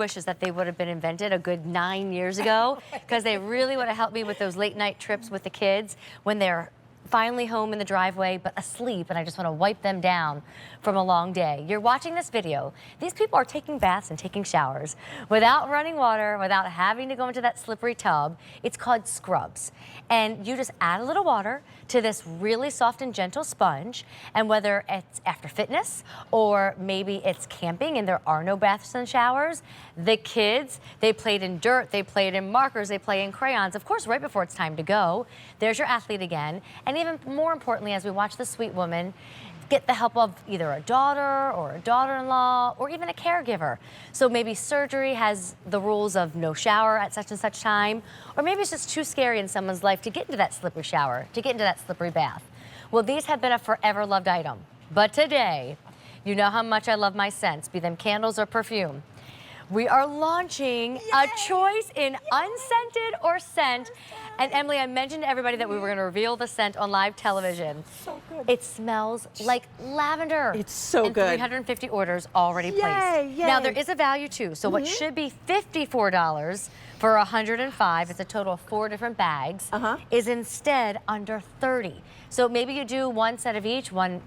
wish is that they would have been invented a good 9 years ago, because they really would have helped me with those late night trips with the kids when they're finally home in the driveway but asleep, and I just want to wipe them down from a long day. You're watching this video. These people are taking baths and taking showers without running water, without having to go into that slippery tub. It's called Scrubzz. And you just add a little water to this really soft and gentle sponge, and whether it's after fitness or maybe it's camping and there are no baths and showers, the kids, they played in dirt, they played in markers, they play in crayons. Of course, right before it's time to go, there's your athlete again. And even more importantly, as we watch this sweet woman get the help of either a daughter or a daughter-in-law or even a caregiver. So maybe surgery has the rules of no shower at such and such time, or maybe it's just too scary in someone's life to get into that slippery shower, to get into that slippery bath. Well, these have been a forever loved item. But today, you know how much I love my scents, be them candles or perfume. We are launching a choice in unscented or scent. And Emily, I mentioned to everybody that we were going to reveal the scent on live television. So good. It smells like lavender. It's so and good. 350 orders already placed. Yay. Now there is a value too. So what should be $54 for 105, it's a total of 4 different bags, is instead under 30. So maybe you do one set of each, one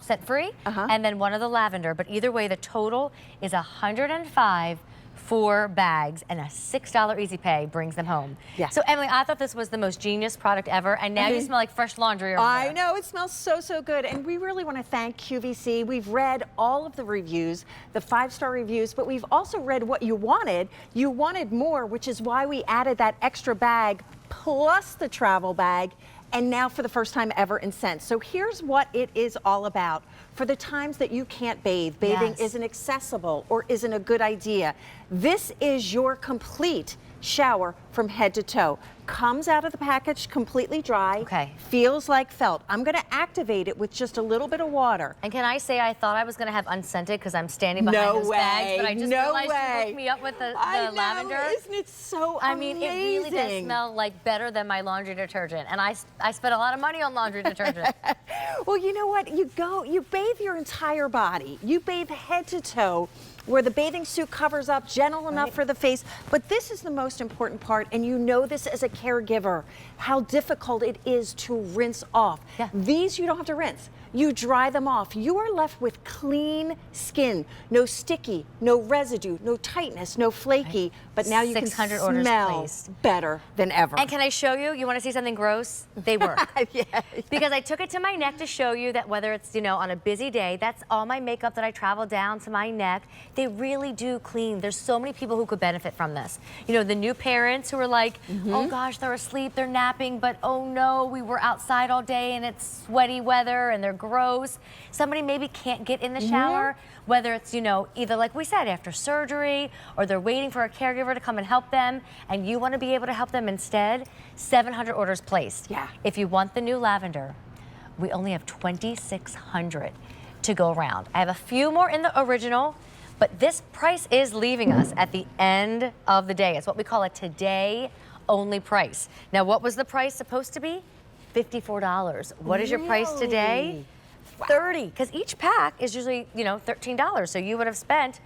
scent free, and then one of the lavender. But either way, the total is 105 4 bags, and a $6 easy pay brings them home. Yeah. So Emily, I thought this was the most genius product ever, and now you smell like fresh laundry. I know, it smells so, so good. And we really want to thank QVC. We've read all of the reviews, the 5-star reviews, but we've also read what you wanted. You wanted more, which is why we added that extra bag plus the travel bag, and now for the first time ever in scents. So here's what it is all about. For the times that you can't bathe, bathing isn't accessible or isn't a good idea, this is your complete shower from head to toe. Comes out of the package completely dry, feels like felt. I'm gonna activate it with just a little bit of water. And can I say, I thought I was gonna have unscented because I'm standing behind those bags, but I just realized you hooked me up with the lavender. Isn't it so I mean, it really does smell like better than my laundry detergent. And I spent a lot of money on laundry detergent. Well, you know what? You bathe your entire body. You bathe head to toe, where the bathing suit covers up, gentle enough for the face. But this is the most important part, and you know this as a caregiver, how difficult it is to rinse off. These you don't have to rinse. You dry them off. You are left with clean skin. No sticky, no residue, no tightness, no flaky. But now you can smell better than ever. And can I show you? You want to see something gross? They work. Because I took it to my neck to show you that whether it's, you know, on a busy day, that's all my makeup that I travel down to my neck. They really do clean. There's so many people who could benefit from this. You know, the new parents who are like, oh gosh, they're asleep, they're napping, but oh no, we were outside all day and it's sweaty weather and they're gross. Somebody maybe can't get in the shower, whether it's, you know, either like we said, after surgery, or they're waiting for a caregiver to come and help them, and you want to be able to help them instead. 700 orders placed. If you want the new lavender, we only have 2,600 to go around. I have a few more in the original, but this price is leaving us at the end of the day. It's what we call a today only price. Now, what was the price supposed to be? $54. What is your price today? $30, because each pack is usually, you know, $13. So you would have spent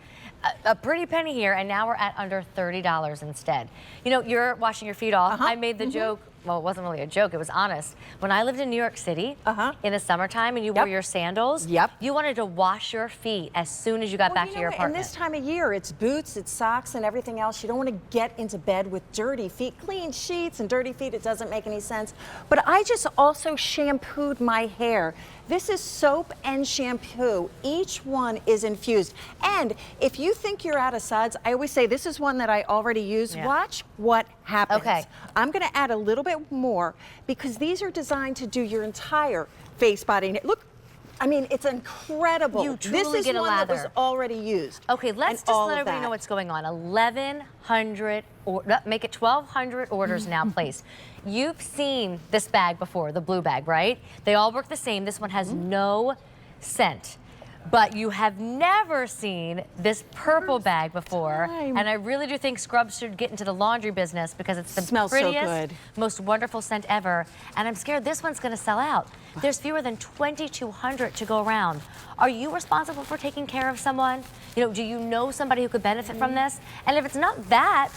a pretty penny here, and now we're at under $30 instead. You know, you're washing your feet off. I made the joke. Well, it wasn't really a joke, it was honest. When I lived in New York City in the summertime and you wore your sandals, you wanted to wash your feet as soon as you got back to your apartment. And this time of year, it's boots, it's socks, and everything else. You don't want to get into bed with dirty feet. Clean sheets and dirty feet, it doesn't make any sense. But I just also shampooed my hair. This is soap and shampoo. Each one is infused. And if you think you're out of suds, I always say this is one that I already used. Watch what happens. I'm going to add a little bit more because these are designed to do your entire face, body, and look. I mean, it's incredible. You truly get a lather. This is one that was already used. Okay, let's just let everybody know what's going on. 1,100, or make it 1,200 orders now placed. You've seen this bag before, the blue bag, right? They all work the same. This one has no scent. But you have never seen this purple bag before. And I really do think Scrubzz should get into the laundry business because it's the prettiest, most wonderful scent ever. And I'm scared this one's gonna sell out There's fewer than 2,200 to go around. Are you responsible for taking care of someone? You know, do you know somebody who could benefit from this? And if it's not that,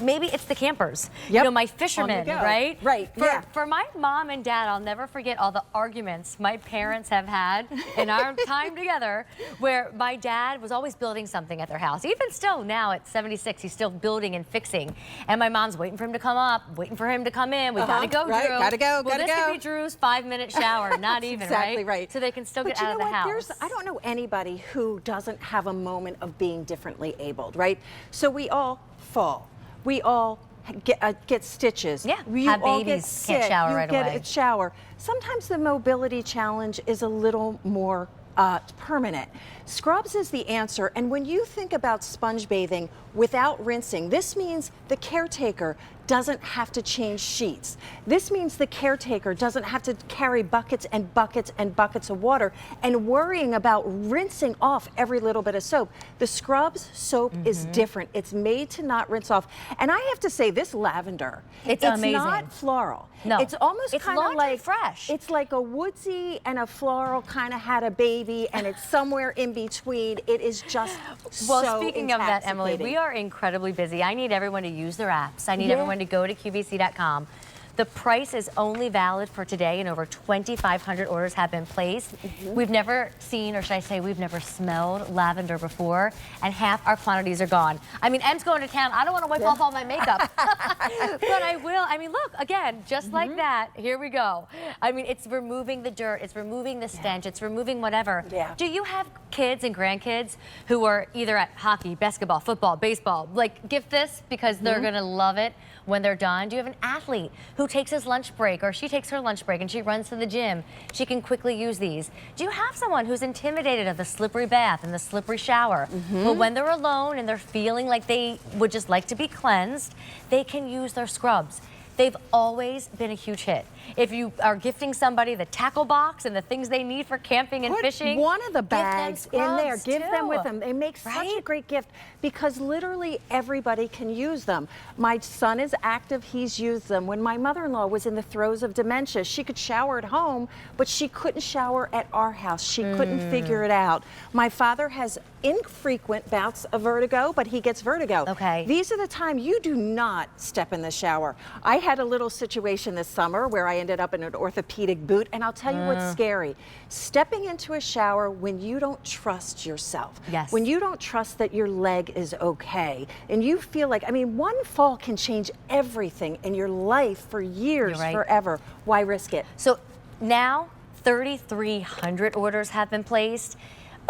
maybe it's the campers. Yep. You know, my fishermen, right? Right, For my mom and dad, I'll never forget all the arguments my parents have had in our time together, where my dad was always building something at their house. Even still now at 76, he's still building and fixing. And my mom's waiting for him to come up, waiting for him to come in. We gotta go, right, Drew. gotta go, well, gotta this go. could be Drew's 5-minute shower, not even, exactly right. So they can still but get out of the house. I don't know anybody who doesn't have a moment of being differently abled, right? So we all fall. We all get stitches. Yeah, you have all babies, get sick. can't shower you right get away. a shower. Sometimes the mobility challenge is a little more permanent. Scrubzz is the answer, and when you think about sponge bathing without rinsing, this means the caretaker doesn't have to change sheets. This means the caretaker doesn't have to carry buckets and buckets and buckets of water and worrying about rinsing off every little bit of soap. The Scrubzz soap is different. It's made to not rinse off. And I have to say, this lavender, it's amazing. not floral. No, it's almost kind of like fresh. It's like a woodsy and a floral kind of had a baby, and it's somewhere in between. It is just well, speaking of that, Emily, we are incredibly busy. I need everyone to use their apps. I need everyone to go to QVC.com. The price is only valid for today, and over 2,500 orders have been placed. We've never seen, or should I say, we've never smelled lavender before, and half our quantities are gone. I mean, Em's going to town. I don't want to wipe off all my makeup, but I will. I mean, look, again, just like that, here we go. I mean, it's removing the dirt, it's removing the stench, it's removing whatever. Do you have kids and grandkids who are either at hockey, basketball, football, baseball? Like, gift this because they're going to love it when they're done. Do you have an athlete who takes his lunch break, or she takes her lunch break and she runs to the gym? She can quickly use these. Do you have someone who's intimidated of the slippery bath and the slippery shower, but when they're alone and they're feeling like they would just like to be cleansed, they can use their Scrubzz? They've always been a huge hit. If you are gifting somebody the tackle box and the things they need for camping and fishing, put one of the bags in there. Give them with them. They make such a great gift because literally everybody can use them. My son is active. He's used them. When my mother-in-law was in the throes of dementia, she could shower at home, but she couldn't shower at our house. She couldn't figure it out. My father has infrequent bouts of vertigo, but he gets vertigo. These are the time you do not step in the shower. I had a little situation this summer where I ended up in an orthopedic boot, and I'll tell you what's scary. Stepping into a shower when you don't trust yourself. When you don't trust that your leg is okay, and you feel like, I mean, one fall can change everything in your life for years, forever. Why risk it? So now 3,300 orders have been placed.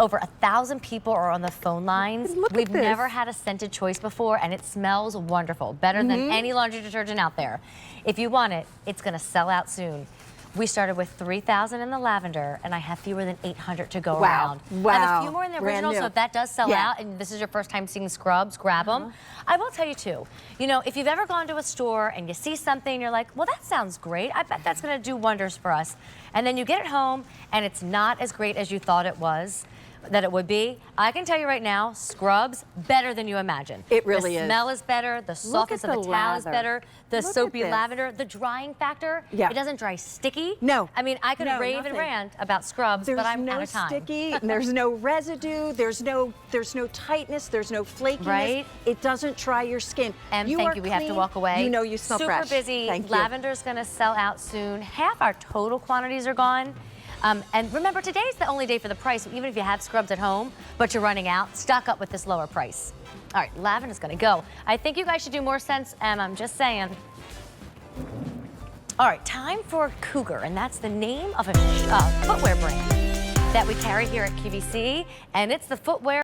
Over 1,000 people are on the phone lines. We've never had a scented choice before, and it smells wonderful, better than any laundry detergent out there. If you want it, it's going to sell out soon. We started with 3,000 in the lavender, and I have fewer than 800 to go around. I have a few more in the original, so if that does sell out, and this is your first time seeing Scrubzz, grab them. I will tell you too, you know, if you've ever gone to a store and you see something, and you're like, well, that sounds great. I bet that's going to do wonders for us. And then you get it home, and it's not as great as you thought it was. That it would be. I can tell you right now, Scrubzz, better than you imagine. It really is. The smell is better, the softness of the towel is better, the soapy lavender, the drying factor, it doesn't dry sticky. I mean, I could rave and rant about Scrubzz, but I'm out of time. There's no sticky, there's no residue, there's no tightness, there's no flakiness. It doesn't dry your skin. And thank you, we have to walk away. You know you smell fresh. Super busy. Lavender's gonna sell out soon. Half our total quantities are gone. And remember, today's the only day for the price, so even if you have Scrubzz at home, but you're running out, stock up with this lower price. All right, lavender's gonna go. I think you guys should do more sense, and I'm just saying. All right, time for Cougar, and that's the name of a footwear brand that we carry here at QVC, and it's the footwear